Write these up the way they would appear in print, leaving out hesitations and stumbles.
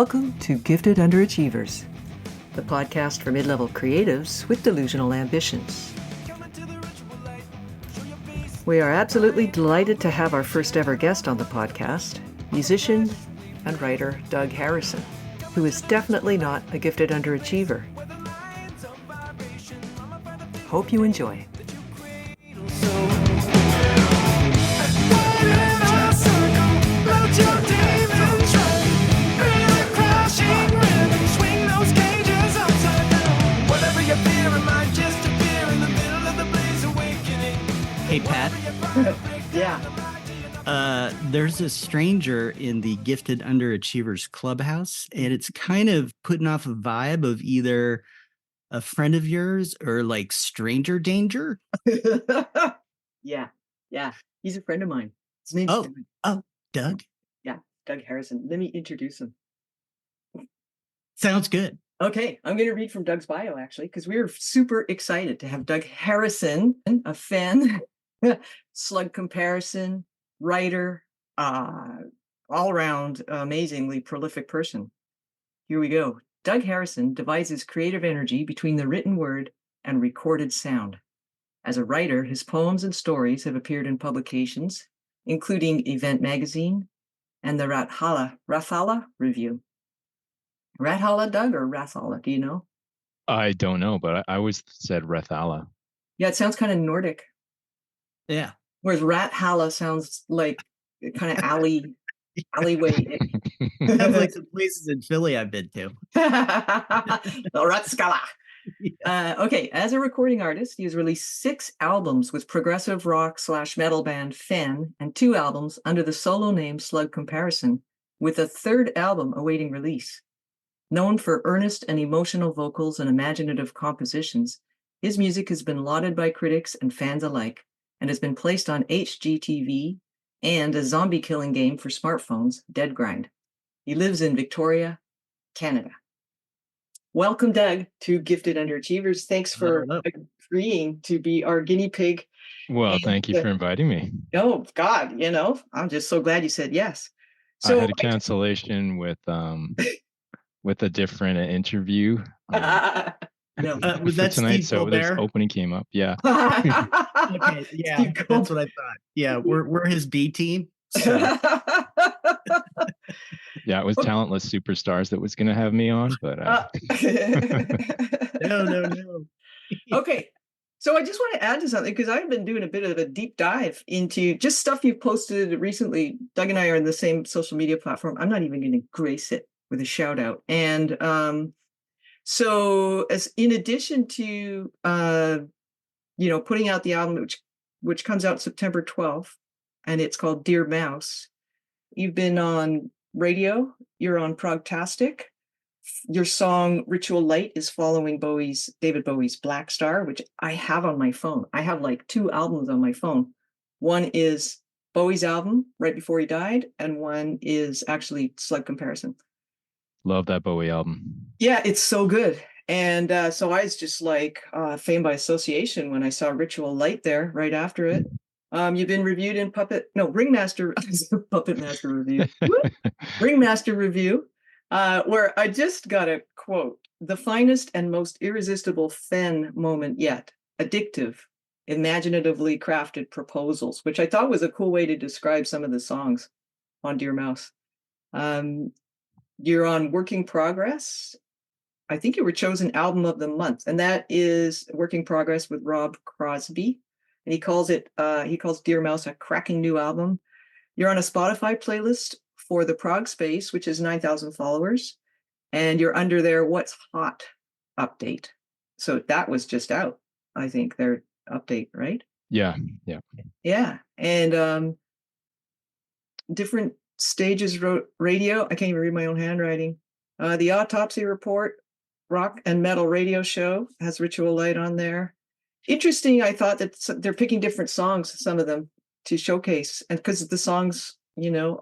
Welcome to Gifted Underachievers, the podcast for mid-level creatives with delusional ambitions. We are absolutely delighted to have our first ever guest on the podcast, musician and writer Doug Harrison, who is definitely not a gifted underachiever. Hope you enjoy. Hey, Pat. Yeah. There's a stranger in the Gifted Underachievers Clubhouse, and it's kind of putting off a vibe of either a friend of yours or like stranger danger. Yeah. He's a friend of mine. His name's Doug. Yeah, Doug Harrison. Let me introduce him. Sounds good. Okay, I'm going to read from Doug's bio, actually, because we were super excited to have Doug Harrison of FEN, slug comparison, writer, all-around amazingly prolific person. Here we go. Doug Harrison divides his creative energy between the written word and recorded sound. As a writer, his poems and stories have appeared in publications, including Event Magazine and the Rathala Review. Rathala, Doug, or Rathala? Do you know? I don't know, but I always said Rathala. Yeah, it sounds kind of Nordic. Yeah. Whereas Rathala sounds like kind of alleyway. Sounds like some places in Philly I've been to. The Ratskala. Okay, as a recording artist, he has released 6 albums with progressive rock / metal band FEN and 2 albums under the solo name Slug Comparison, with a 3rd album awaiting release. Known for earnest and emotional vocals and imaginative compositions, his music has been lauded by critics and fans alike and has been placed on HGTV and a zombie killing game for smartphones, Dead Grind. He lives in Victoria, Canada. Welcome, Doug, to Gifted Underachievers. Thanks for agreeing to be our guinea pig. Well, thank you for inviting me. Oh, God, I'm just so glad you said yes. So I had a cancellation with a different interview was that tonight, Steve so this opening came up. Yeah. Okay, yeah, that's what I thought. Yeah, we're his B team. So. Yeah, it was Talentless Superstars that was going to have me on, but no. Okay, so I just want to add to something because I've been doing a bit of a deep dive into just stuff you've posted recently. Doug and I are in the same social media platform. I'm not even going to grace it with a shout out. And so as in addition to putting out the album which comes out September 12th, and it's called Dear Mouse, you've been on radio, you're on Progtastic. Your song Ritual Light is following David Bowie's Black Star, which I have on my phone. I have like 2 albums on my phone. One is Bowie's album right before he died, and one is actually Slug Comparison. Love that Bowie album. Yeah, it's so good. And so I was just like fame by association when I saw Ritual Light there right after it. You've been reviewed in Ringmaster Review. Ringmaster Review, where I just got a quote: "The finest and most irresistible FEN moment yet. Addictive, imaginatively crafted proposals," which I thought was a cool way to describe some of the songs on Dear Mouse. You're on Working Progress. I think you were chosen Album of the Month, and that is Working Progress with Rob Crosby. And he calls Dear Mouse a cracking new album. You're on a Spotify playlist for the Prog Space, which is 9,000 followers. And you're under their What's Hot update. So that was just out, I think, their update, right? Yeah. And different stages radio. I can't even read my own handwriting. The Autopsy Report, rock and metal radio show, has Ritual Light on there. Interesting, I thought that they're picking different songs, some of them, to showcase, and because the songs,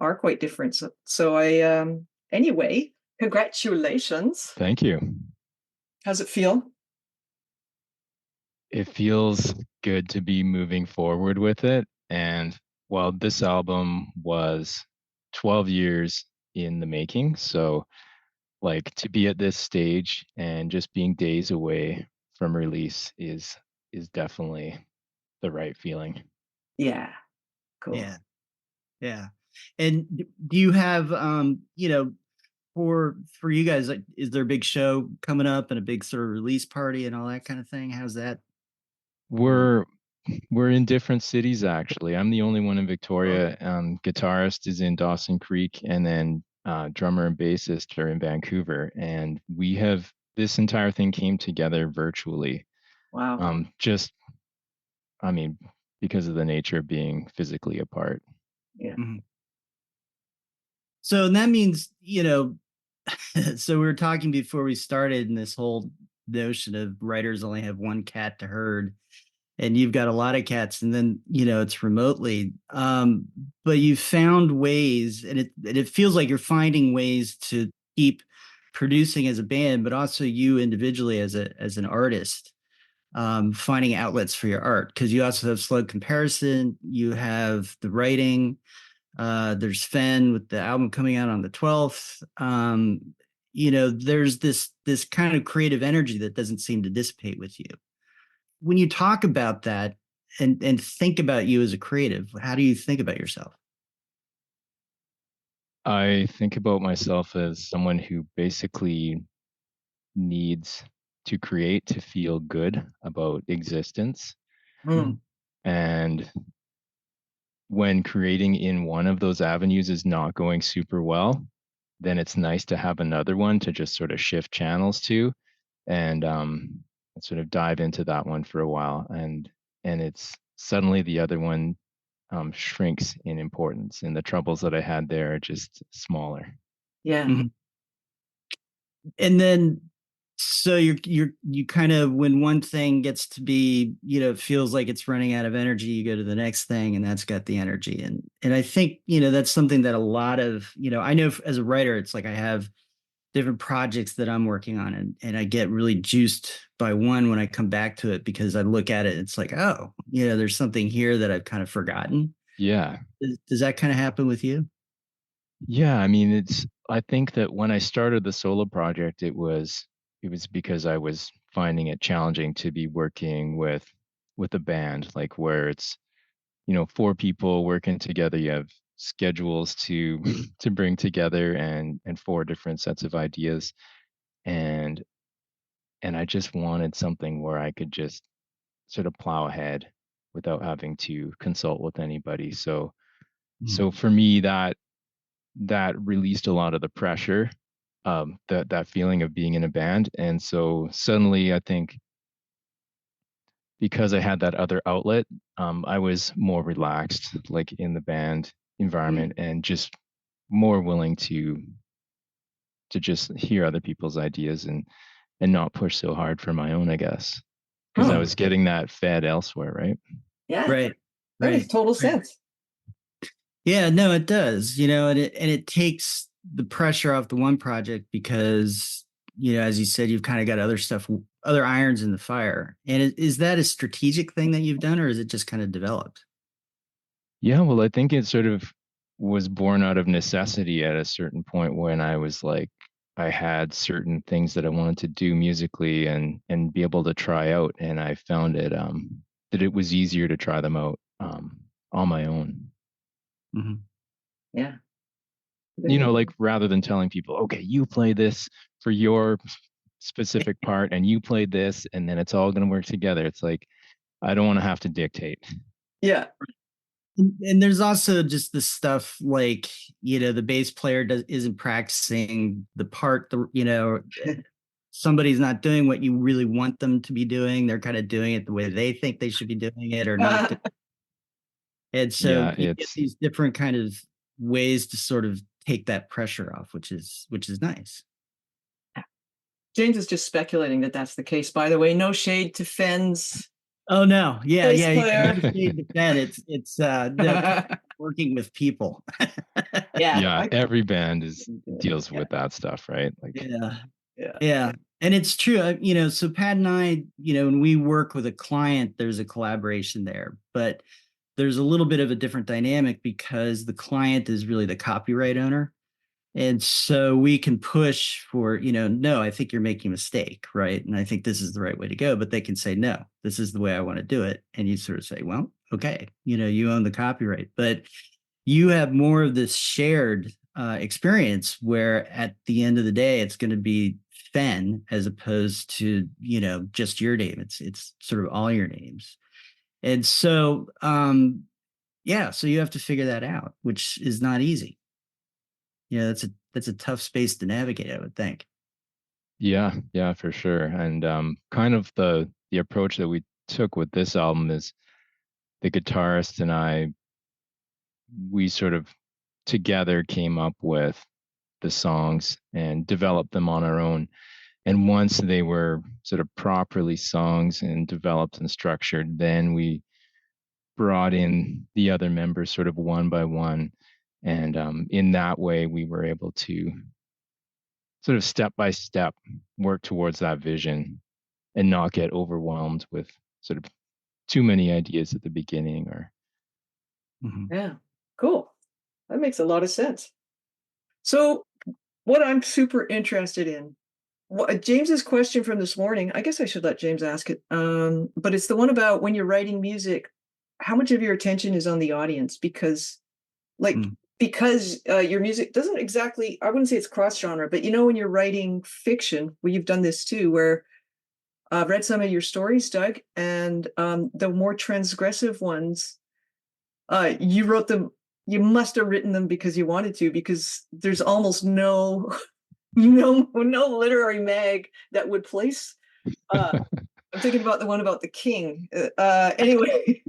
are quite different. So I, anyway, congratulations. Thank you. How's it feel? It feels good to be moving forward with it. And while this album was 12 years in the making, so like to be at this stage and just being days away from release is definitely the right feeling. Yeah, cool. Yeah. Yeah. And do you have, for you guys, like, is there a big show coming up and a big sort of release party and all that kind of thing? How's that work? We're we're in different cities actually. I'm the only one in Oh, Victoria. Guitarist is in Dawson Creek, and then drummer and bassist are in Vancouver. And we have this entire thing came together virtually. wow. Just I mean, because of the nature of being physically apart. Yeah. Mhm. So that means, so we were talking before we started, and this whole notion of writers only have one cat to herd, and you've got a lot of cats, and then it's remotely. But you found ways, and it feels like you're finding ways to keep producing as a band, but also you individually as an artist, finding outlets for your art, because you also have Slow Comparison, you have the writing. There's Fen with the album coming out on the 12th. There's this kind of creative energy that doesn't seem to dissipate with you. When you talk about that and think about you as a creative, how do you think about yourself? I think about myself as someone who basically needs to create to feel good about existence. Mm, Mhm. And when creating in one of those avenues is not going super well, then it's nice to have another one to just sort of shift channels to and sort of dive into that one for a while. And it's suddenly the other one shrinks in importance, and the troubles that I had there are just smaller. yeah. Mhm. And then, so you kind of, when one thing gets to be, feels like it's running out of energy, you go to the next thing, and that's got the energy. And I think, that's something that a lot of, I know as a writer, it's like I have different projects that I'm working on, and I get really juiced by one when I come back to it, because I look at it, it's like, oh, there's something here that I've kind of forgotten. Yeah. Does that kind of happen with you? Yeah, I mean, I think that when I started the solo project, it was because I was finding it challenging to be working with a band, like where it's, four people working together. You have schedules to to bring together and four different sets of ideas. And and I just wanted something where I could just sort of plow ahead without having to consult with anybody. So for me, that released a lot of the pressure, that feeling of being in a band. And so suddenly, I think because I had that other outlet, I was more relaxed, like in the band Mm. environment, and just more willing to just hear other people's ideas and not push so hard for my own, I guess, because I Huh. was getting that fed elsewhere, right? Yeah, Right. that makes Right. total Right. sense. Yeah, no, it does, and it takes the pressure off the one project, because, as you said, you've kind of got other stuff, other irons in the fire. And is that a strategic thing that you've done, or is it just kind of developed? Yeah, well, I think it sort of was born out of necessity at a certain point when I was like, I had certain things that I wanted to do musically and be able to try out, and I found that it was easier to try them out on my own. Mhm. Yeah. Good thing. Like rather than telling people, okay, you play this for your specific part, and you play this, and then it's all going to work together. It's like I don't want to have to dictate. Yeah. And there's also just the stuff like, the bass player isn't practicing the part, somebody's not doing what you really want them to be doing. They're kind of doing it the way they think they should be doing it, or not. And so Yeah, you get it's these different kind of ways to sort of take that pressure off, which is nice. James is just speculating that that's the case. By the way, no shade to Fenn's Oh no, yeah, bass yeah. No player. shade to Ben. It's no, working with people. Yeah, yeah, I every band is can. deals Yeah, with that stuff, right? Like, Yeah, yeah. yeah, and it's true. So Pat and I, when we work with a client, there's a collaboration there, but there's a little bit of a different dynamic, because the client is really the copyright owner. And so we can push for, no, I think you're making a mistake, right? And I think this is the right way to go. But they can say, no, this is the way I want to do it. And you sort of say, well, okay, you own the copyright. But you have more of this shared experience where at the end of the day, it's going to be FEN as opposed to, just your name. It's sort of all your names. And so, so you have to figure that out, which is not easy. That's a tough space to navigate, I would think. Yeah, yeah, for sure. And kind of the approach that we took with this album is the guitarist and I, we sort of together came up with the songs and developed them on our own. And once they were sort of properly songs and developed and structured, then we brought in the other members sort of one by one. And in that way, we were able to sort of step by step work towards that vision and not get overwhelmed with sort of too many ideas at the beginning or Yeah, cool. That makes a lot of sense. So what I'm super interested in, James's question from this morning, I guess I should let James ask it. But it's the one about when you're writing music, how much of your attention is on the audience? Because your music doesn't exactly, I wouldn't say it's cross genre, but when you're writing fiction, well, you've done this too, where I've read some of your stories, Doug, and the more transgressive ones, you wrote them, you must have written them because you wanted to, because there's almost no literary mag that would place. I'm thinking about the one about the king. Anyway.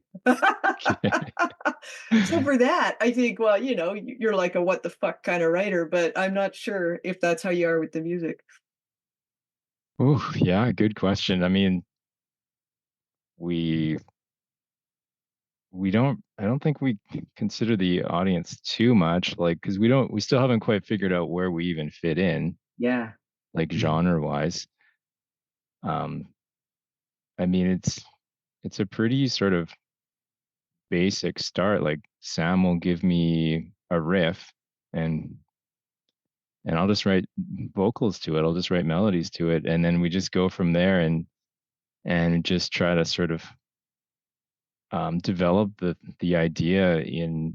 So for that, I think, well, you're like a what the fuck kind of writer, but I'm not sure if that's how you are with the music. Oh, yeah, good question. I mean, we I don't think we consider the audience too much, like, because we still haven't quite figured out where we even fit in, Yeah. like genre wise. I mean, it's a pretty sort of basic start. Like Sam will give me a riff and I'll just write vocals to it. I'll just write melodies to it. And then we just go from there and just try to sort of develop the idea in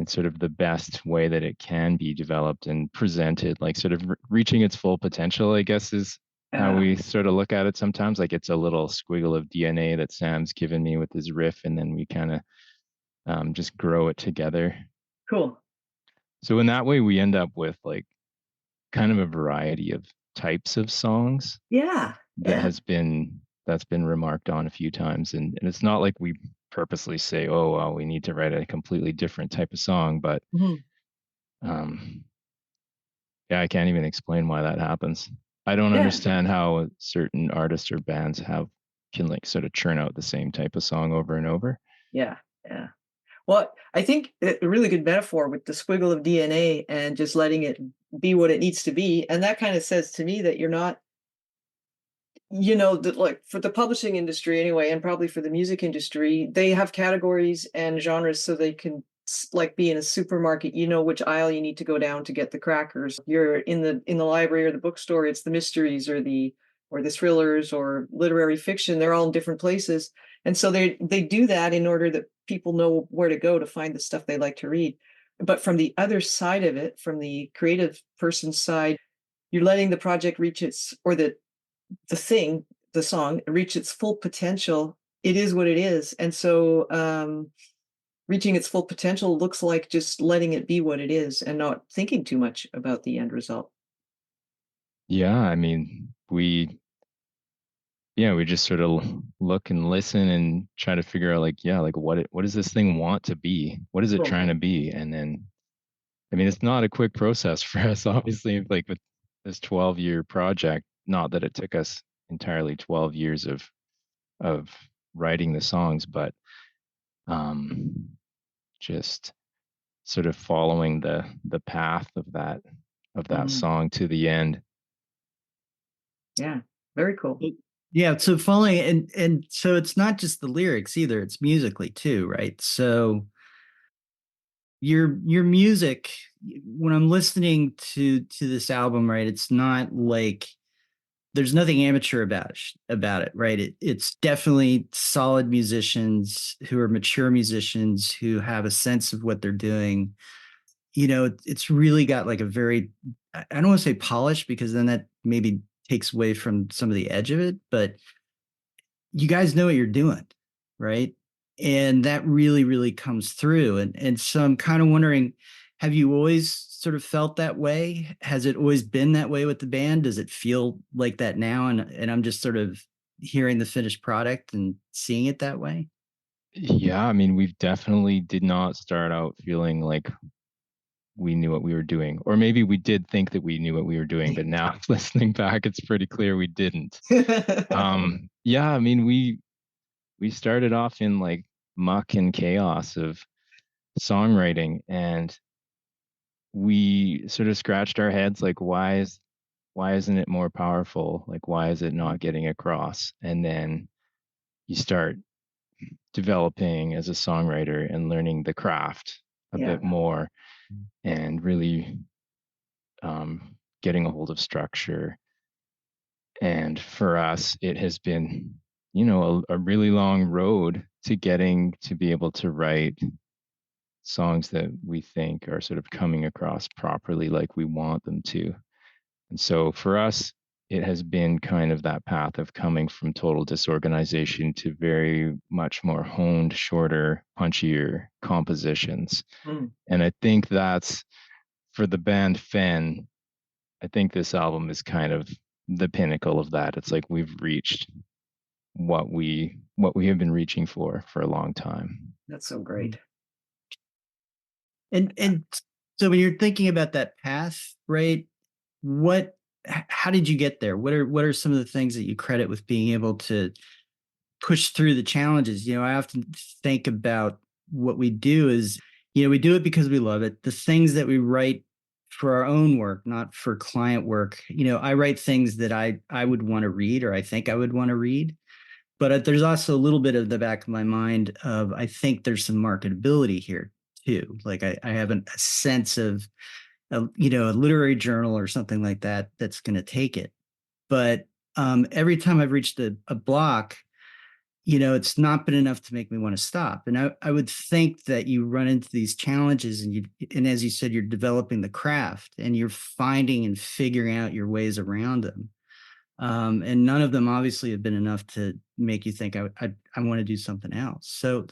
sort of the best way that it can be developed and presented, like sort of reaching its full potential, I guess, is how we sort of look at it sometimes. Like it's a little squiggle of DNA that Sam's given me with his riff, and then we kind of just grow it together. Cool. So in that way, we end up with like kind of a variety of types of songs. Yeah. That's been remarked on a few times, and it's not like we purposely say, oh well, we need to write a completely different type of song, but yeah, I can't even explain why that happens. I don't understand how certain artists or bands can like sort of churn out the same type of song over and over. Yeah. Well, I think a really good metaphor with the squiggle of DNA and just letting it be what it needs to be. And that kind of says to me that you're not, that like for the publishing industry anyway, and probably for the music industry, they have categories and genres so they can like be in a supermarket, which aisle you need to go down to get the crackers. You're in the library or the bookstore, it's the mysteries or the thrillers or literary fiction. They're all in different places. And so they do that in order that people know where to go to find the stuff they like to read. But from the other side of it, from the creative person's side, you're letting the project reach its, or the song reach its full potential. It is what it is. And so reaching its full potential looks like just letting it be what it is and not thinking too much about the end result. Yeah, I mean, we just sort of look and listen and try to figure out like what does this thing want to be? What is it trying to be? And then I mean, it's not a quick process for us, obviously, like with this 12-year project, not that it took us entirely 12 years of writing the songs, but just sort of following the path of that song to the end. Yeah, very cool. Yeah, so following and so it's not just the lyrics either, it's musically too, right? So your music when I'm listening to this album, right, it's not like there's nothing amateur about it, right? It's definitely solid musicians who are mature musicians who have a sense of what they're doing. It's really got like a very, I don't want to say polished, because then that maybe takes away from some of the edge of it, but you guys know what you're doing, right? And that really, really comes through. And so I'm kind of wondering, have you always sort of felt that way? Has it always been that way with the band? Does it feel like that now? And I'm just sort of hearing the finished product and seeing it that way. Yeah, I mean, we've definitely did not start out feeling like we knew what we were doing, or maybe we did think that we knew what we were doing, but now listening back, it's pretty clear we didn't. Yeah, I mean, we started off in like muck and chaos of songwriting, and we sort of scratched our heads like, why isn't it more powerful? Like, why is it not getting across? And then you start developing as a songwriter and learning the craft a Yeah. bit more, and really getting a hold of structure. And for us, it has been, a really long road to getting to be able to write songs that we think are sort of coming across properly like we want them to. And so for us, it has been kind of that path of coming from total disorganization to very much more honed, shorter, punchier compositions. Mm. And I think that's for the band FEN, I think this album is kind of the pinnacle of that. It's like we've reached what we have been reaching for a long time. That's so great. And so when you're thinking about that path, right, how did you get there? What are some of the things that you credit with being able to push through the challenges? I often think about what we do is, we do it because we love it. The things that we write for our own work, not for client work. I write things that I would want to read, or I think I would want to read. But there's also a little bit of the back of my mind of, I think there's some marketability here too. Like I have a sense of, a literary journal or something like that that's going to take it. But every time I've reached a block, it's not been enough to make me want to stop. And I would think that you run into these challenges, and as you said, you're developing the craft and you're finding and figuring out your ways around them. And none of them obviously have been enough to make you think I want to do something else. So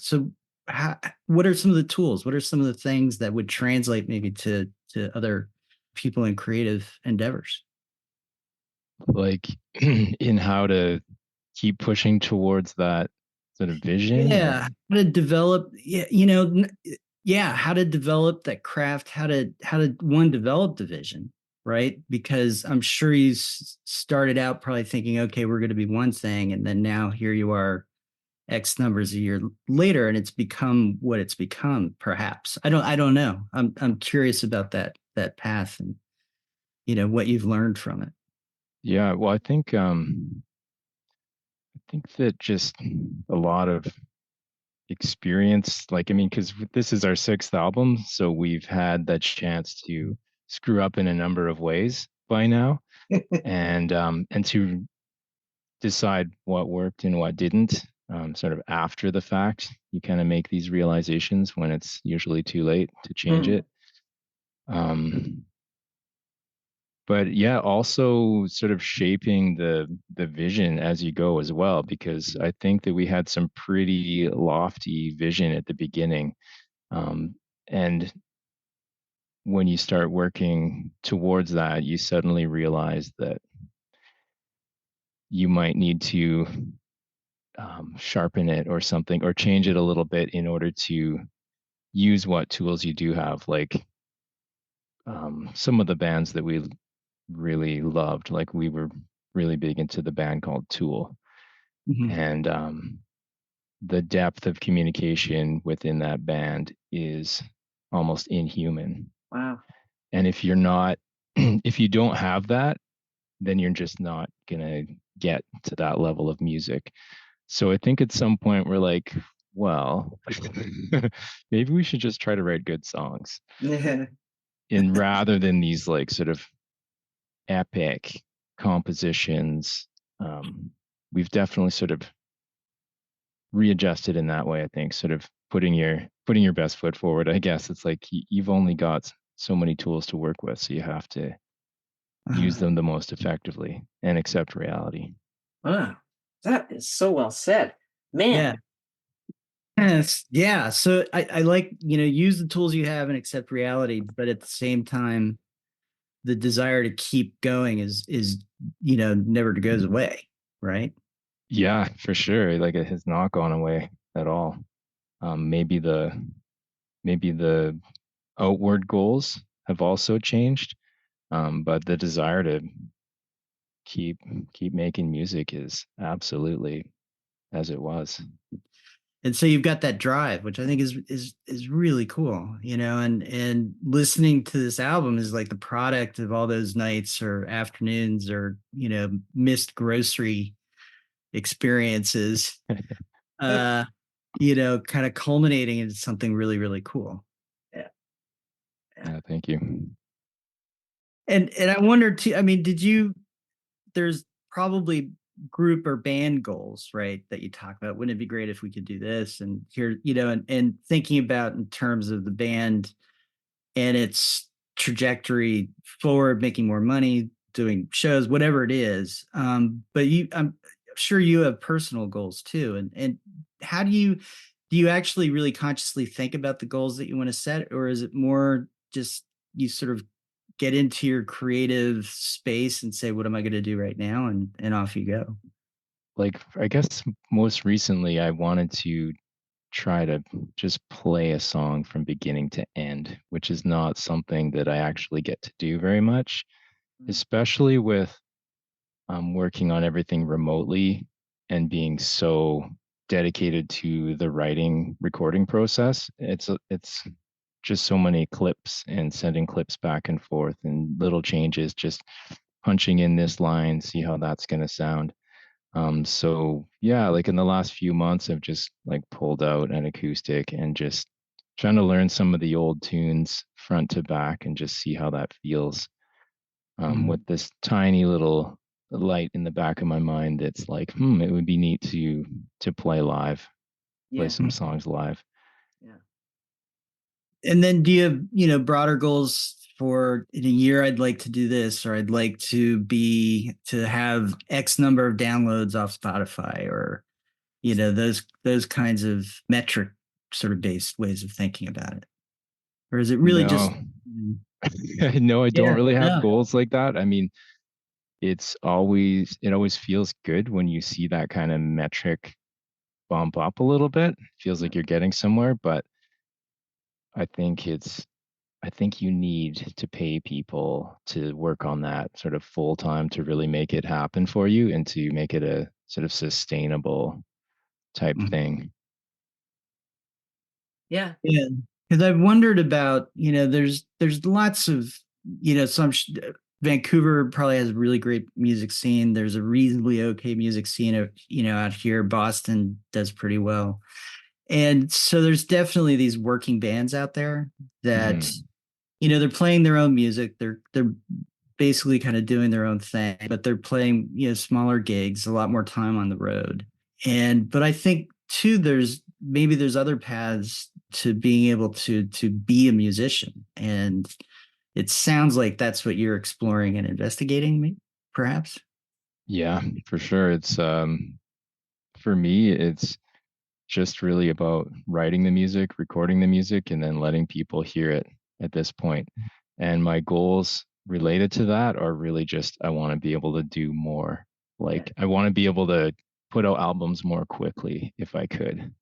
what are some of the tools? What are some of the things that would translate maybe to other people in creative endeavors? Like in how to keep pushing towards that sort of vision. Yeah, how to develop. Yeah, how to develop that craft. How to one develop the vision, right? Because I'm sure you started out probably thinking, okay, we're going to be one thing, and then now here you are, X numbers a year later, and it's become what it's become. Perhaps I don't know. I'm curious about that path and what you've learned from it. Yeah, well, I think that just a lot of experience, like, I mean, because this is our sixth album, so we've had that chance to screw up in a number of ways by now, and to decide what worked and what didn't, sort of after the fact. You kind of make these realizations when it's usually too late to change Mm. it. Um, but yeah, also sort of shaping the vision as you go as well, because I think that we had some pretty lofty vision at the beginning, and when you start working towards that, you suddenly realize that you might need to sharpen it or something, or change it a little bit in order to use what tools you do have. Like some of the bands that we really loved, like we were really big into the band called Tool, Mhm. and the depth of communication within that band is almost inhuman. Wow. And if you're not, if you don't have that, then you're just not gonna get to that level of music. So I think at some point we're like, well, maybe we should just try to write good songs. Yeah. in rather than these like sort of epic compositions. We've definitely sort of readjusted in that way. I think sort of putting your best foot forward. I guess it's like you've only got so many tools to work with, so you have to use them the most effectively and accept reality. Wow, that is so well said, man. Yeah. Yes. Yeah. So I like, use the tools you have and accept reality, but at the same time, the desire to keep going is never goes away, right? Yeah, for sure. Like it has not gone away at all. Maybe the outward goals have also changed, but the desire to keep keep making music is absolutely as it was. And so you've got that drive, which I think is really cool, and listening to this album is like the product of all those nights or afternoons or missed grocery experiences, uh kind of culminating into something really, really cool. Yeah. Yeah, thank you. And I wonder too, I mean, there's probably group or band goals, right? That you talk about. Wouldn't it be great if we could do this? And here, and thinking about in terms of the band and its trajectory forward, making more money, doing shows, whatever it is. But I'm sure you have personal goals too. And how do you actually really consciously think about the goals that you want to set, or is it more just you sort of get into your creative space and say, what am I going to do right now? And off you go. Like I guess most recently I wanted to try to just play a song from beginning to end, which is not something that I actually get to do very much, especially with working on everything remotely and being so dedicated to the writing recording process. It's just so many clips and sending clips back and forth and little changes, just punching in this line, see how that's going to sound. So yeah, like in the last few months, I've just like pulled out an acoustic and just trying to learn some of the old tunes front to back and just see how that feels. With this tiny little light in the back of my mind, it's like, it would be neat to play live, play Yeah. some songs live. Yeah. And then do you have, broader goals for in a year? I'd like to do this, or I'd like to have X number of downloads off Spotify, or, those kinds of metric sort of based ways of thinking about it. Or is it really just, No, no, I don't yeah, really have no. goals like that. I mean, it always feels good when you see that kind of metric bump up a little bit. Feels like you're getting somewhere, but I think I think you need to pay people to work on that sort of full time to really make it happen for you and to make it a sort of sustainable type Mhm. thing. Yeah. Yeah, because I've wondered about, there's lots of, some Vancouver probably has a really great music scene. There's a reasonably okay music scene, out here. Boston does pretty well. And so there's definitely these working bands out there that, Mm. they're playing their own music. They're basically kind of doing their own thing, but they're playing, smaller gigs, a lot more time on the road. But I think too, there's other paths to being able to be a musician. And it sounds like that's what you're exploring and investigating, perhaps. Yeah, for sure. It's for me, it's just really about writing the music, recording the music, and then letting people hear it at this point. And my goals related to that are really just I want to be able to do more. Yeah. Like I want to be able to put out albums more quickly if I could.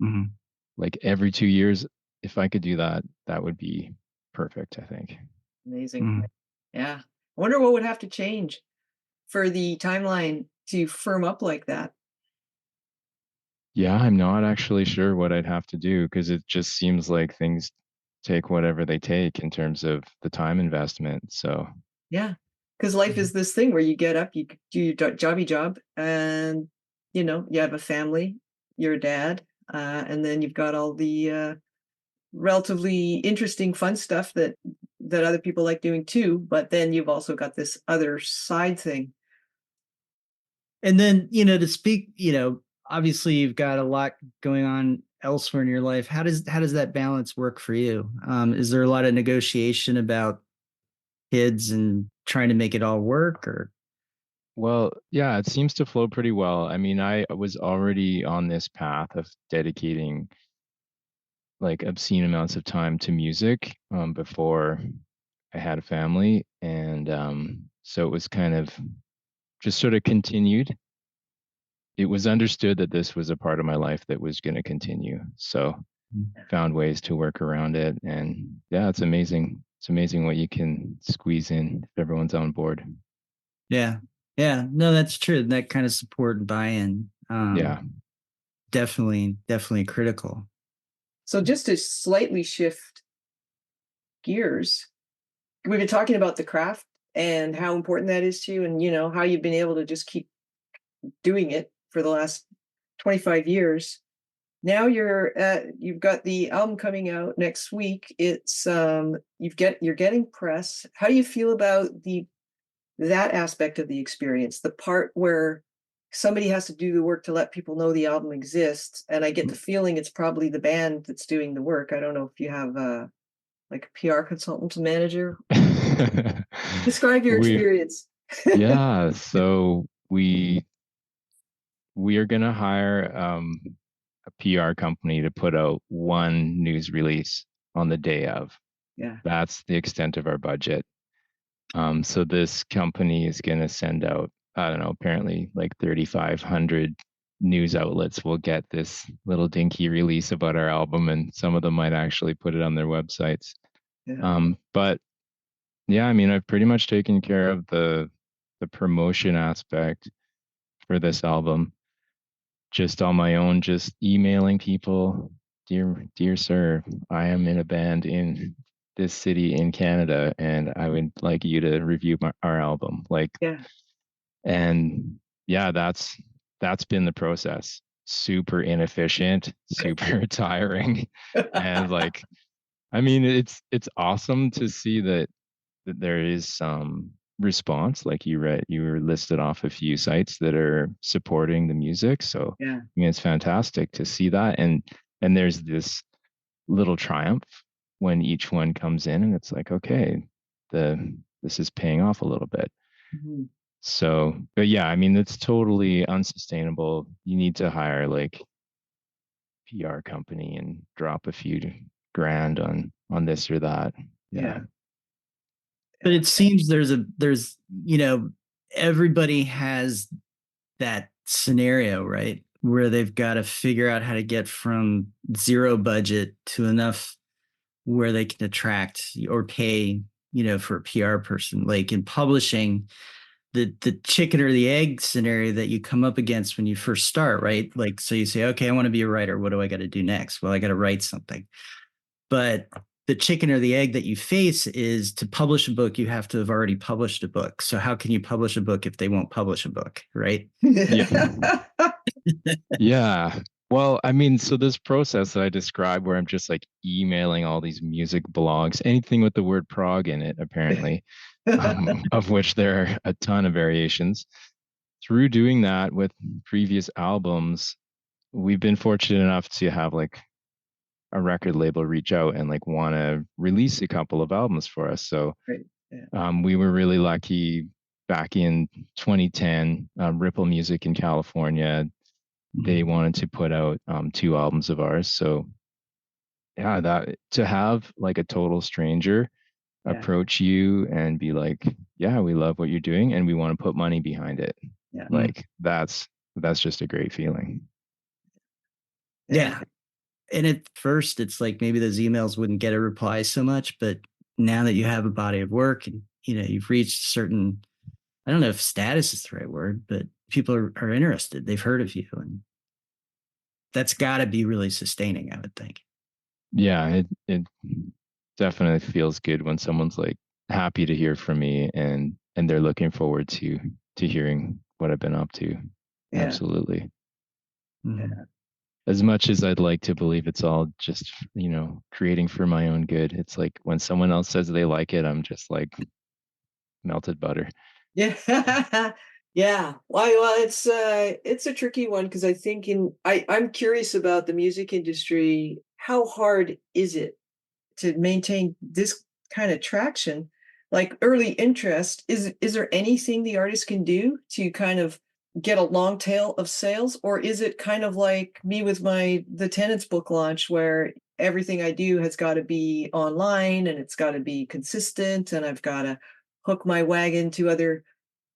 Mhm. Like every 2 years, if I could do that, that would be perfect, I think. Amazing. Mhm. Yeah. I wonder what would have to change for the timeline to firm up like that. Yeah, I'm not actually sure what I'd have to do because it just seems like things take whatever they take in terms of the time investment. So, Yeah. Because life is this thing where you get up, you do your jobby job, and you have a family, you're a dad, and then you've got all the relatively interesting, fun stuff that that other people like doing too, but then you've also got this other side thing. And then, to speak, obviously you've got a lot going on elsewhere in your life. How does that balance work for you? Is there a lot of negotiation about kids and trying to make it all work, or? Well, yeah, it seems to flow pretty well. I mean, I was already on this path of dedicating like obscene amounts of time to music before I had a family. And so it was kind of just sort of continued. It was understood that this was a part of my life that was going to continue. So found ways to work around it. And yeah, it's amazing. It's amazing what you can squeeze in if everyone's on board. Yeah. Yeah. No, that's true. That kind of support and buy-in. Yeah. Definitely critical. So just to slightly shift gears, we've been talking about the craft and how important that is to you, and how you've been able to just keep doing it for the last 25 years. Now you've got the album coming out next week. It's you're getting press. How do you feel about that aspect of the experience, the part where somebody has to do the work to let people know the album exists? And I get the feeling it's probably the band that's doing the work. I don't know if you have like a PR consultant manager. Describe your we experience. yeah, so we are gonna hire a PR company to put out one news release on the day of. Yeah. That's the extent of our budget. So this company is gonna send out, I don't know, apparently like 3,500 news outlets will get this little dinky release about our album, and some of them might actually put it on their websites. Yeah. But yeah, I mean, I've pretty much taken care of the promotion aspect for this album just on my own, just emailing people, dear sir, I am in a band in this city in Canada, and I would like you to review our album. Like, Yeah. and yeah, that's been the process. Super inefficient, super tiring, and like, I mean, it's awesome to see that there is some response. Like you were listed off a few sites that are supporting the music. So Yeah. I mean, it's fantastic to see that. And there's this little triumph when each one comes in, and it's like, okay, this is paying off a little bit. Mm-hmm. So, but yeah, I mean, it's totally unsustainable. You need to hire like PR company and drop a few grand on this or that. Yeah. But it seems there's everybody has that scenario, right? Where they've got to figure out how to get from zero budget to enough where they can attract or pay, for a PR person. Like in publishing, the chicken or the egg scenario that you come up against when you first start, right? Like, so you say, okay, I want to be a writer. What do I got to do next? Well, I got to write something. But the chicken or the egg that you face is to publish a book, you have to have already published a book. So how can you publish a book if they won't publish a book, right? Yeah. Yeah. Well, I mean, so this process that I described where I'm just like emailing all these music blogs, anything with the word prog in it, apparently, of which there are a ton of variations. Through doing that with previous albums, we've been fortunate enough to have like a record label reach out and like want to release a couple of albums for us. So Great. Yeah. we were really lucky back in 2010, Ripple Music in California, they wanted to put out 2 albums of ours. So yeah, that to have like a total stranger approach you and be like, yeah, we love what you're doing and we want to put money behind it. Yeah. Like that's just a great feeling. Yeah. And at first it's like maybe those emails wouldn't get a reply so much, but now that you have a body of work and you've reached certain, I don't know if status is the right word, but people are interested. They've heard of you, and that's got to be really sustaining, I would think. Yeah, it definitely feels good when someone's like happy to hear from me and they're looking forward to hearing what I've been up to. Yeah. Absolutely. Yeah. as much as I'd like to believe it's all just, creating for my own good, it's like when someone else says they like it, I'm just like melted butter. Yeah. Yeah. Well, it's a tricky one because I think I'm curious about the music industry. How hard is it to maintain this kind of traction? Like early interest, is there anything the artist can do to kind of get a long tail of sales? Or is it kind of like me with the Tenants book launch where everything I do has got to be online and it's got to be consistent and I've got to hook my wagon to other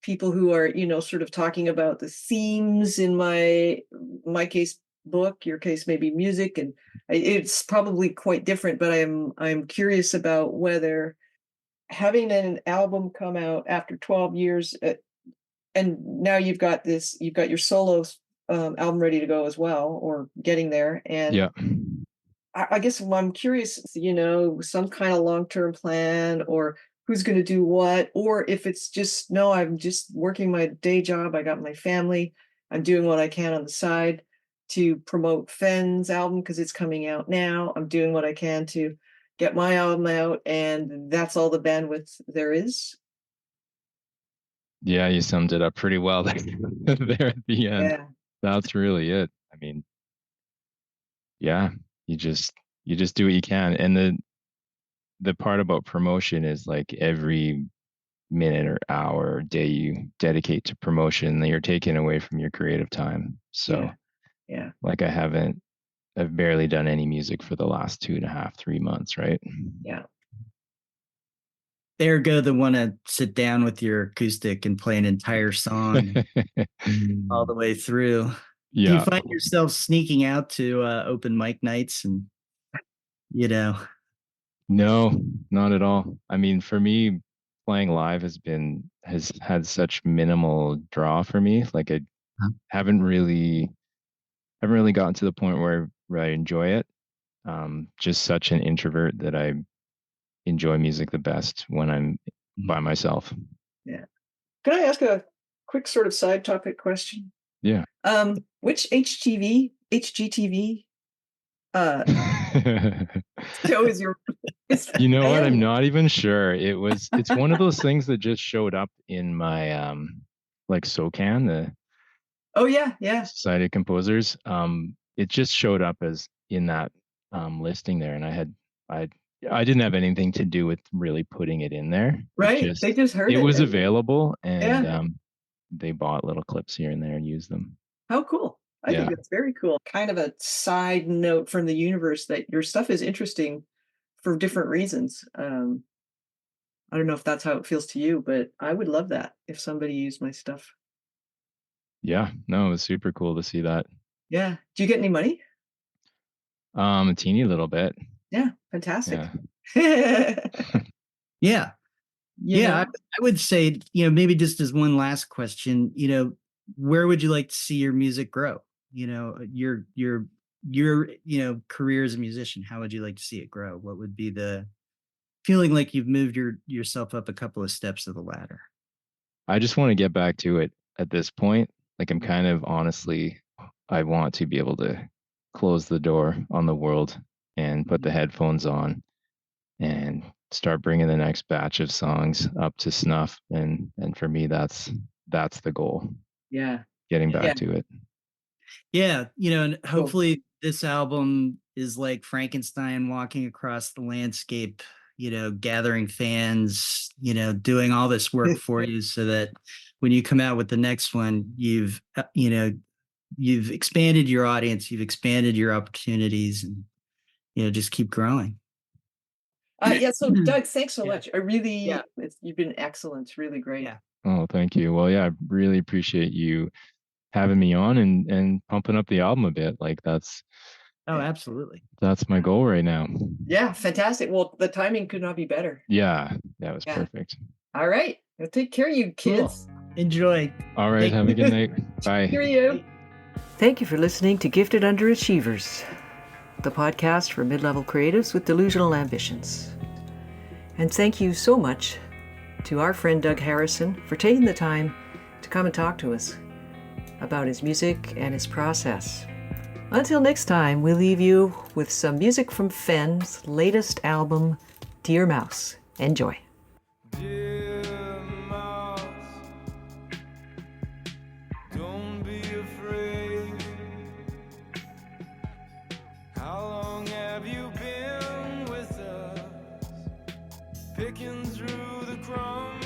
people who are, sort of talking about the themes in my case book, your case maybe music, and it's probably quite different, but I'm curious about whether having an album come out after 12 years, and now you've got your solo album ready to go as well, or getting there, and Yeah. I guess I'm curious, some kind of long-term plan, or who's going to do what, or if it's just, no, I'm just working my day job. I got my family. I'm doing what I can on the side to promote FEN's album because it's coming out now. I'm doing what I can to get my album out, and that's all the bandwidth there is. Yeah, you summed it up pretty well there, there at the end. Yeah. That's really it. I mean, yeah, you just do what you can. And the part about promotion is like every minute or hour or day you dedicate to promotion, that you're taking away from your creative time. So Yeah. like I've barely done any music for the last 2.5, 3 months, right? Yeah. There go the want to sit down with your acoustic and play an entire song all the way through. Do you Yeah. find yourself sneaking out to open mic nights and, No, not at all. I mean, for me, playing live has had such minimal draw for me. Like I Huh? haven't really gotten to the point where I enjoy it. Just such an introvert that I enjoy music the best when I'm by myself. Yeah. Can I ask a quick sort of side topic question? Yeah. Which HGTV show is your You know what? I'm fan? not even sure. It's one of those things that just showed up in my like SOCAN, the Oh yeah, yeah. Society of Composers. It just showed up as in that listing there, and I didn't have anything to do with really putting it in there. Right. They just heard It it. was And available, and yeah. they bought little clips here and there and used them. How cool. I think Yeah. that's very cool. Kind of a side note from the universe that your stuff is interesting for different reasons. I don't know if that's how it feels to you, but I would love that if somebody used my stuff. Yeah. No, it was super cool to see that. Yeah. Do you get any money? A teeny little bit. Yeah. Fantastic. Yeah. Yeah. I would say, maybe just as one last question, where would you like to see your music grow? Your career as a musician, how would you like to see it grow? What would be the feeling like you've moved yourself up a couple of steps of the ladder? I just want to get back to it at this point. Like I'm kind of honestly, I want to be able to close the door on the world and put the headphones on and start bringing the next batch of songs up to snuff. And for me, that's the goal. Yeah. Getting back to it. Yeah. And hopefully this album is like Frankenstein walking across the landscape, gathering fans, doing all this work for you so that when you come out with the next one, you've expanded your audience, you've expanded your opportunities, and, just keep growing. Yeah. So Doug, thanks so much. You've been excellent. It's really great. Yeah. Oh, thank you. Well, yeah, I really appreciate you having me on and pumping up the album a bit. Like Absolutely. That's my goal right now. Yeah, fantastic. Well, the timing could not be better. Yeah, that was perfect. All right. Well, take care, you kids. Cool. Enjoy. All right. Have a good night. Bye. Hear you. Thank you for listening to Gifted Underachievers, the podcast for mid-level creatives with delusional ambitions. And thank you so much to our friend Doug Harrison for taking the time to come and talk to us about his music and his process. Until next time, we leave you with some music from FEN's latest album, Dear Mouse. Enjoy. Dear mouse, don't be afraid. How long have you been with us? Picking through the crumbs.